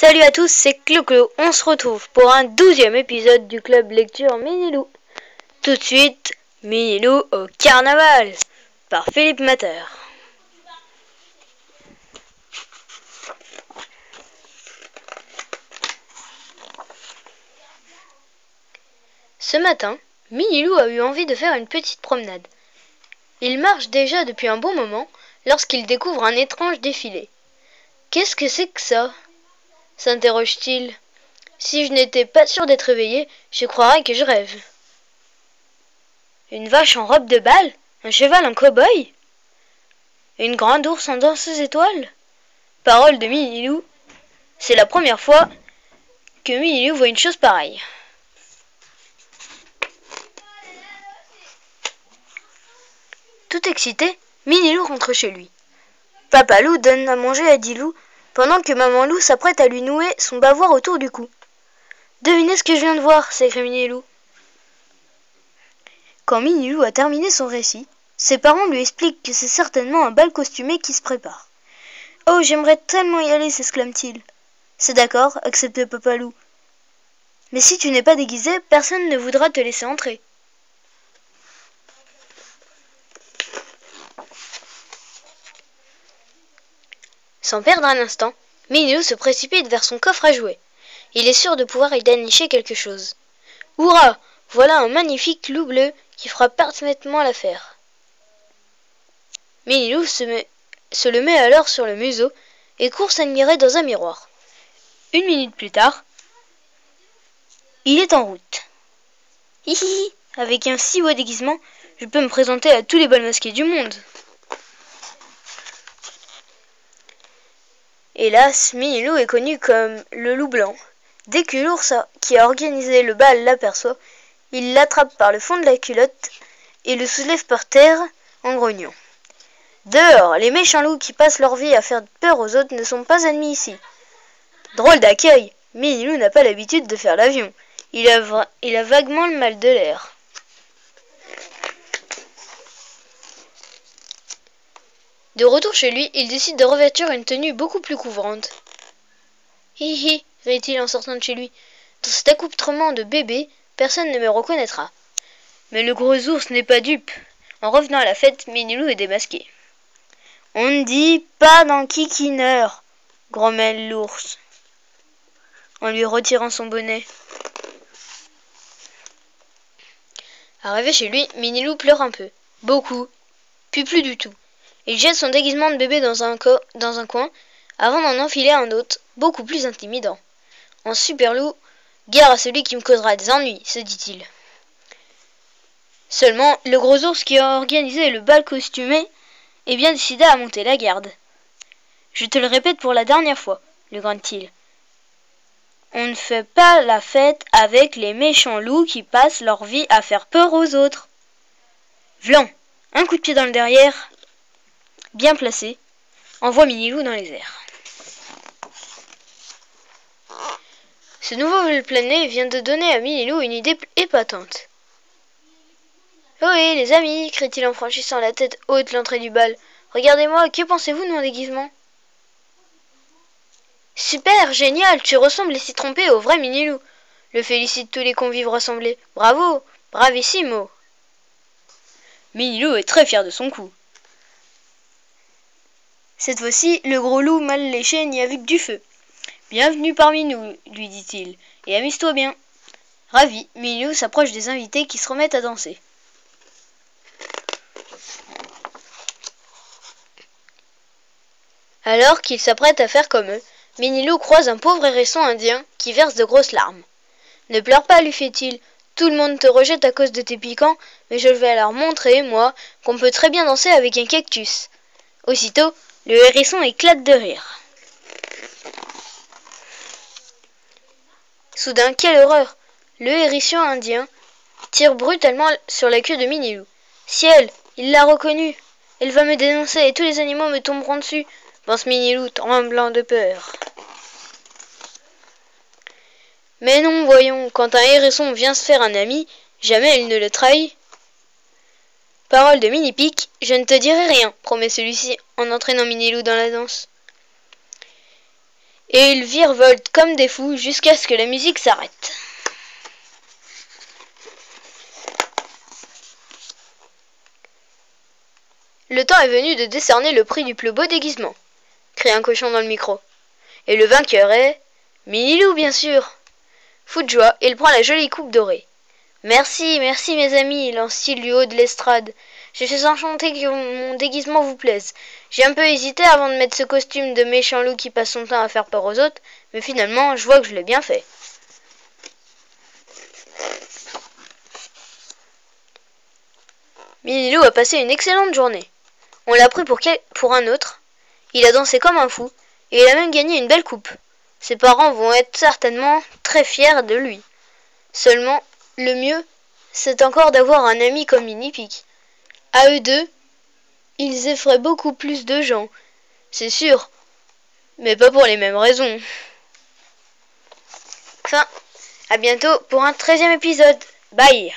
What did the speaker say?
Salut à tous, c'est Clo-Clo. On se retrouve pour un 12e épisode du club lecture Minilou. Tout de suite, Minilou au carnaval par Philippe Matter. Ce matin, Minilou a eu envie de faire une petite promenade. Il marche déjà depuis un bon moment lorsqu'il découvre un étrange défilé. Qu'est-ce que c'est que ça ? S'interroge-t-il. Si je n'étais pas sûr d'être réveillé, je croirais que je rêve. Une vache en robe de bal ? Un cheval en cow-boy ? Une grande ours en danseuse étoile ? Parole de Minilou. C'est la première fois que Minilou voit une chose pareille. Tout excité, Minilou rentre chez lui. Papa Loup donne à manger à Dilou pendant que Maman Loup s'apprête à lui nouer son bavoir autour du cou. Devinez ce que je viens de voir, s'écrie Minilou. Quand Minilou a terminé son récit, ses parents lui expliquent que c'est certainement un bal costumé qui se prépare. Oh, j'aimerais tellement y aller, s'exclame-t-il. C'est d'accord, accepte Papa Loup. Mais si tu n'es pas déguisé, personne ne voudra te laisser entrer. Sans perdre un instant, Minilou se précipite vers son coffre à jouets. Il est sûr de pouvoir y dénicher quelque chose. Hurrah! Voilà un magnifique loup bleu qui fera parfaitement l'affaire. Minilou se le met alors sur le museau et court s'admirer dans un miroir. Une minute plus tard, il est en route. Hihihi, avec un si beau déguisement, je peux me présenter à tous les bals masqués du monde. Hélas, Minilou est connu comme le loup blanc. Dès que l'ours qui a organisé le bal l'aperçoit, il l'attrape par le fond de la culotte et le soulève par terre en grognant. Dehors, les méchants loups qui passent leur vie à faire peur aux autres ne sont pas admis ici. Drôle d'accueil, Minilou n'a pas l'habitude de faire l'avion. Il a vaguement le mal de l'air. De retour chez lui, il décide de revêtir une tenue beaucoup plus couvrante. Hihi, rit-il en sortant de chez lui. Dans cet accoutrement de bébé, personne ne me reconnaîtra. Mais le gros ours n'est pas dupe. En revenant à la fête, Minilou est démasqué. On ne dit pas d'enquiquineur, grommelle l'ours, en lui retirant son bonnet. Arrivé chez lui, Minilou pleure un peu. Beaucoup. Puis plus du tout. Il jette son déguisement de bébé dans un coin, avant d'en enfiler un autre, beaucoup plus intimidant. En super loup, gare à celui qui me causera des ennuis, se dit-il. Seulement, le gros ours qui a organisé le bal costumé est bien décidé à monter la garde. Je te le répète pour la dernière fois, lui grogne-t-il. On ne fait pas la fête avec les méchants loups qui passent leur vie à faire peur aux autres. Vlan, un coup de pied dans le derrière, bien placé, envoie Minilou dans les airs. Ce nouveau vol plané vient de donner à Minilou une idée épatante. Ohé, les amis, crie-t-il en franchissant la tête haute l'entrée du bal. Regardez-moi, que pensez-vous de mon déguisement? Super, génial, tu ressembles et si trompé au vrai Minilou, le félicitent tous les convives rassemblés. Bravo, bravissimo. Minilou est très fier de son coup. Cette fois-ci, le gros loup mal léché n'y a vu que du feu. Bienvenue parmi nous, lui dit-il, et amuse-toi bien. Ravi, Minilou s'approche des invités qui se remettent à danser. Alors qu'il s'apprête à faire comme eux, Minilou croise un pauvre hérisson indien qui verse de grosses larmes. Ne pleure pas, lui fait-il. Tout le monde te rejette à cause de tes piquants, mais je vais leur montrer, moi, qu'on peut très bien danser avec un cactus. Aussitôt, le hérisson éclate de rire. Soudain, quelle horreur! Le hérisson indien tire brutalement sur la queue de Minilou. Ciel, il l'a reconnue. Elle va me dénoncer et tous les animaux me tomberont dessus, pense Minilou, tremblant de peur. Mais non, voyons, quand un hérisson vient se faire un ami, jamais il ne le trahit. Parole de Mini-Pic, je ne te dirai rien, promet celui-ci en entraînant Minilou dans la danse. et ils virevoltent comme des fous jusqu'à ce que la musique s'arrête. Le temps est venu de décerner le prix du plus beau déguisement, crie un cochon dans le micro. Et le vainqueur est... Minilou, bien sûr. Fou de joie, il prend la jolie coupe dorée. Merci, merci mes amis, lance-t-il du haut de l'estrade. Je suis enchanté que mon déguisement vous plaise. J'ai un peu hésité avant de mettre ce costume de méchant loup qui passe son temps à faire peur aux autres, mais finalement, je vois que je l'ai bien fait. Minilou a passé une excellente journée. On l'a pris pour un autre. Il a dansé comme un fou, et il a même gagné une belle coupe. Ses parents vont être certainement très fiers de lui. Seulement, le mieux, c'est encore d'avoir un ami comme Mini-Pig. À eux deux, ils effraient beaucoup plus de gens, c'est sûr, mais pas pour les mêmes raisons. Fin. À bientôt pour un 13e épisode. Bye.